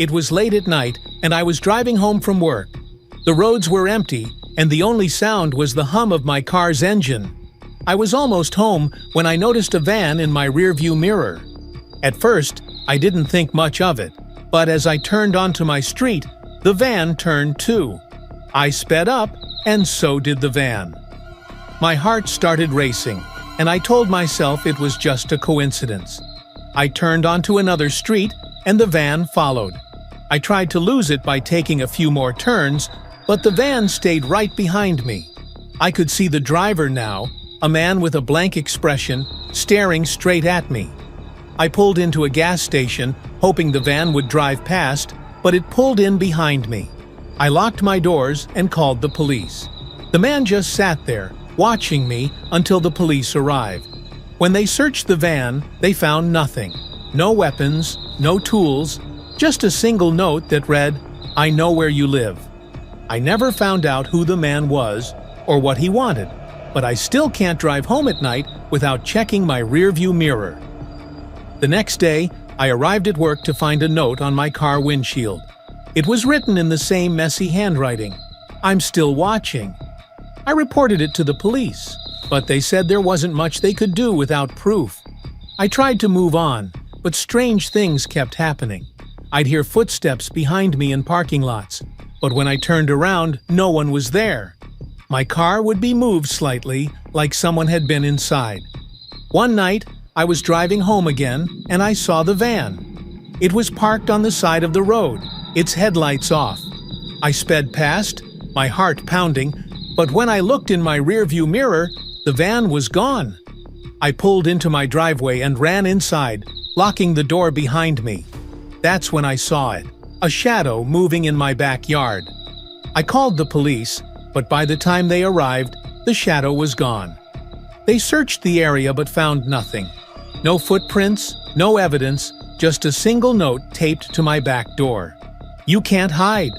It was late at night, and I was driving home from work. The roads were empty, and the only sound was the hum of my car's engine. I was almost home when I noticed a van in my rearview mirror. At first, I didn't think much of it, but as I turned onto my street, the van turned too. I sped up, and so did the van. My heart started racing, and I told myself it was just a coincidence. I turned onto another street, and the van followed. I tried to lose it by taking a few more turns, but the van stayed right behind me. I could see the driver now, a man with a blank expression, staring straight at me. I pulled into a gas station, hoping the van would drive past, but it pulled in behind me. I locked my doors and called the police. The man just sat there, watching me until the police arrived. When they searched the van, they found nothing. No weapons, no tools, just a single note that read, "I know where you live." I never found out who the man was or what he wanted, but I still can't drive home at night without checking my rearview mirror. The next day, I arrived at work to find a note on my car windshield. It was written in the same messy handwriting, "I'm still watching." I reported it to the police, but they said there wasn't much they could do without proof. I tried to move on, but strange things kept happening. I'd hear footsteps behind me in parking lots, but when I turned around, no one was there. My car would be moved slightly, like someone had been inside. One night, I was driving home again, and I saw the van. It was parked on the side of the road, its headlights off. I sped past, my heart pounding, but when I looked in my rearview mirror, the van was gone. I pulled into my driveway and ran inside, locking the door behind me. That's when I saw it, a shadow moving in my backyard. I called the police, but by the time they arrived, the shadow was gone. They searched the area but found nothing. No footprints, no evidence, just a single note taped to my back door. "You can't hide."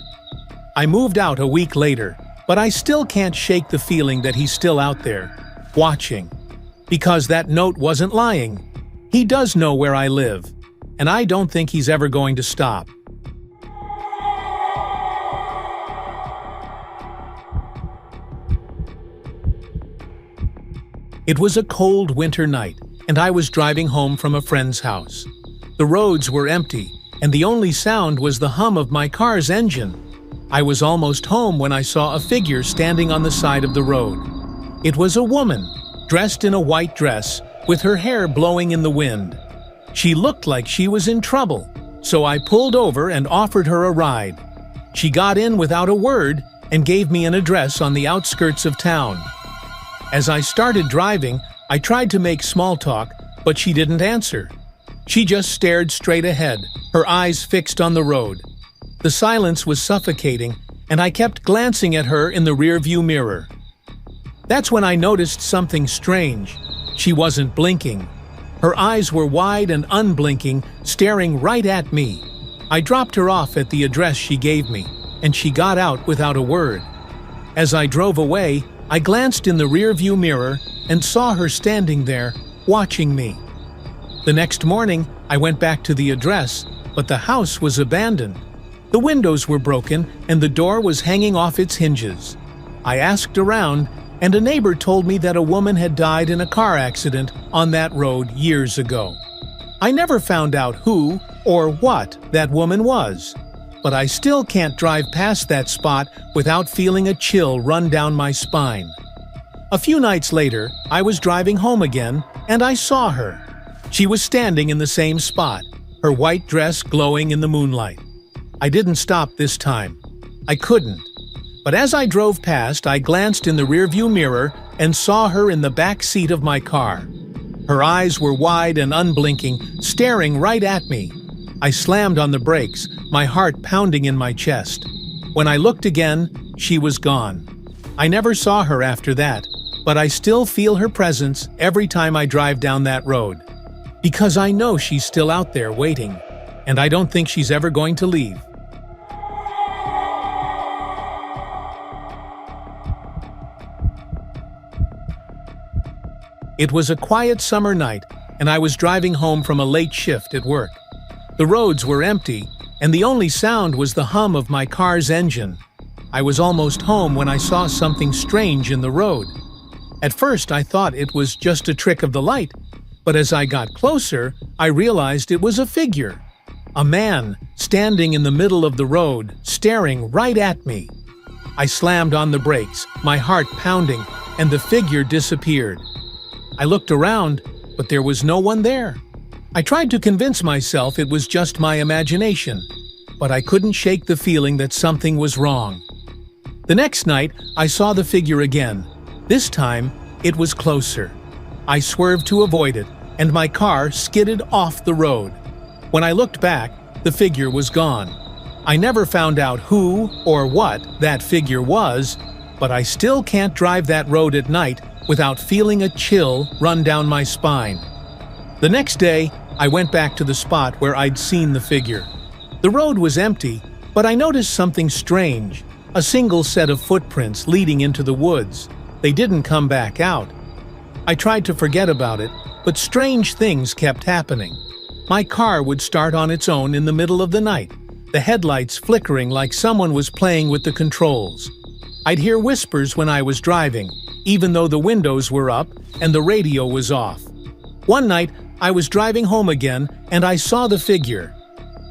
I moved out a week later, but I still can't shake the feeling that he's still out there, watching. Because that note wasn't lying. He does know where I live, and I don't think he's ever going to stop. It was a cold winter night, and I was driving home from a friend's house. The roads were empty, and the only sound was the hum of my car's engine. I was almost home when I saw a figure standing on the side of the road. It was a woman, dressed in a white dress, with her hair blowing in the wind. She looked like she was in trouble, so I pulled over and offered her a ride. She got in without a word and gave me an address on the outskirts of town. As I started driving, I tried to make small talk, but she didn't answer. She just stared straight ahead, her eyes fixed on the road. The silence was suffocating, and I kept glancing at her in the rearview mirror. That's when I noticed something strange. She wasn't blinking. Her eyes were wide and unblinking, staring right at me. I dropped her off at the address she gave me, and she got out without a word. As I drove away, I glanced in the rearview mirror and saw her standing there, watching me. The next morning, I went back to the address, but the house was abandoned. The windows were broken and the door was hanging off its hinges. I asked around, and a neighbor told me that a woman had died in a car accident on that road years ago. I never found out who or what that woman was, but I still can't drive past that spot without feeling a chill run down my spine. A few nights later, I was driving home again, and I saw her. She was standing in the same spot, her white dress glowing in the moonlight. I didn't stop this time. I couldn't. But as I drove past, I glanced in the rearview mirror and saw her in the back seat of my car. Her eyes were wide and unblinking, staring right at me. I slammed on the brakes, my heart pounding in my chest. When I looked again, she was gone. I never saw her after that, but I still feel her presence every time I drive down that road. Because I know she's still out there waiting, and I don't think she's ever going to leave. It was a quiet summer night, and I was driving home from a late shift at work. The roads were empty, and the only sound was the hum of my car's engine. I was almost home when I saw something strange in the road. At first, I thought it was just a trick of the light, but as I got closer, I realized it was a figure. A man, standing in the middle of the road, staring right at me. I slammed on the brakes, my heart pounding, and the figure disappeared. I looked around, but there was no one there. I tried to convince myself it was just my imagination, but I couldn't shake the feeling that something was wrong. The next night, I saw the figure again. This time, it was closer. I swerved to avoid it, and my car skidded off the road. When I looked back, the figure was gone. I never found out who or what that figure was, but I still can't drive that road at night without feeling a chill run down my spine. The next day, I went back to the spot where I'd seen the figure. The road was empty, but I noticed something strange, a single set of footprints leading into the woods. They didn't come back out. I tried to forget about it, but strange things kept happening. My car would start on its own in the middle of the night, the headlights flickering like someone was playing with the controls. I'd hear whispers when I was driving, even though the windows were up and the radio was off. One night, I was driving home again and I saw the figure.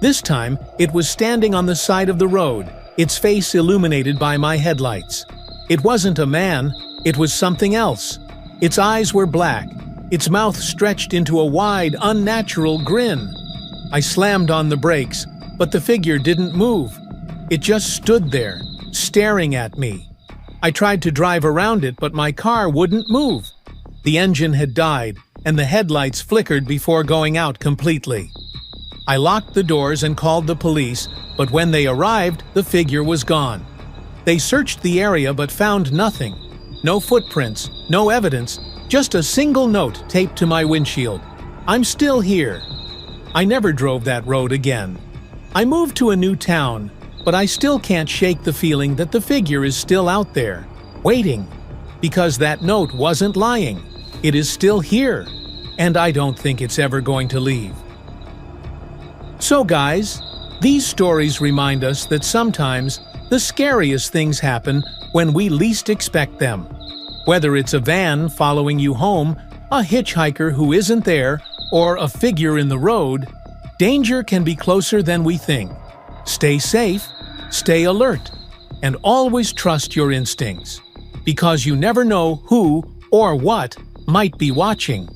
This time, it was standing on the side of the road, its face illuminated by my headlights. It wasn't a man, it was something else. Its eyes were black, its mouth stretched into a wide, unnatural grin. I slammed on the brakes, but the figure didn't move. It just stood there, staring at me. I tried to drive around it, but my car wouldn't move. The engine had died, and the headlights flickered before going out completely. I locked the doors and called the police, but when they arrived, the figure was gone. They searched the area but found nothing. No footprints, no evidence, just a single note taped to my windshield. I'm still here. I never drove that road again. I moved to a new town, but I still can't shake the feeling that the figure is still out there, waiting. Because that note wasn't lying. It is still here, and I don't think it's ever going to leave. So guys, these stories remind us that sometimes the scariest things happen when we least expect them. Whether it's a van following you home, a hitchhiker who isn't there, or a figure in the road, danger can be closer than we think. Stay safe, stay alert, and always trust your instincts, because you never know who or what might be watching.